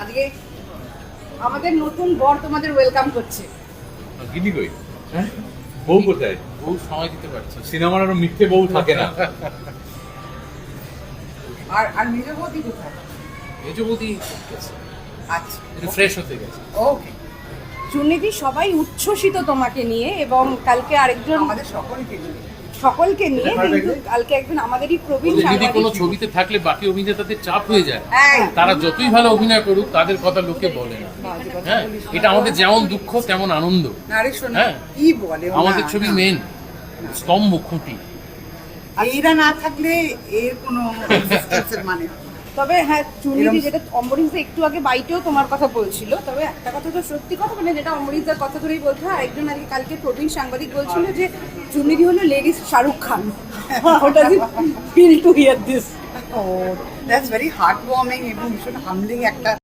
আজকে আমাদের নতুন বর তোমাদের ওয়েলকাম করছে। গিনি কই বউ কোথায়? বউ সময় দিতে পারছে না। সিনেমার আরো মিথ্যে বউ থাকে না। আর মেজ বৌদি কোথায়? মেজ বৌদি গেছে, আচ্ছা, একটু ফ্রেশ হতে গেছে। ওকে। চুন্নিদি, সবাই উচ্ছ্বসিত তোমাকে নিয়ে, এবং কালকে আরেকজন আমাদের সকলকে নিয়ে, কিন্তু কালকে একজন আমাদেরই প্রবীণ ওদের যদি সাংবাদিক। কোনো ছবিতে থাকলে বাকি অভিনেতাদের চাপ হয়ে যায়, হ্যাঁ। তারা যতই ভালো অভিনয় করুক তাদের কথা লোকে বলে না। হ্যাঁ, এটা আমাদের যেমন দুঃখ তেমন আনন্দ। নারী শোনা হ্যাঁ। কি বলে ওরা? আমাদের ছবি মেন স্তম্ভ খুঁটি। এইরা না থাকলে এর কোনো existence-এর মানে হয় না। তবে হ্যাঁ, চুন্নিদি, এরম- যেটা অম্বরীশ একটু আগে বাইটেও তোমার কথা বলছিল, তবে একটা কথা তো সত্যি কথা, মানে যেটা অম্বরীশদার কথা ধরেই বলতে হয়, আরেকজন আগে কালকে প্রবীণ সাংবাদিক বলছিল যে চুন্নিদি হলো লেডিস শাহরুখ খান। ওটা feel to hear this. Oh, that's very heart warming এবং ভীষণ হামলিং একটা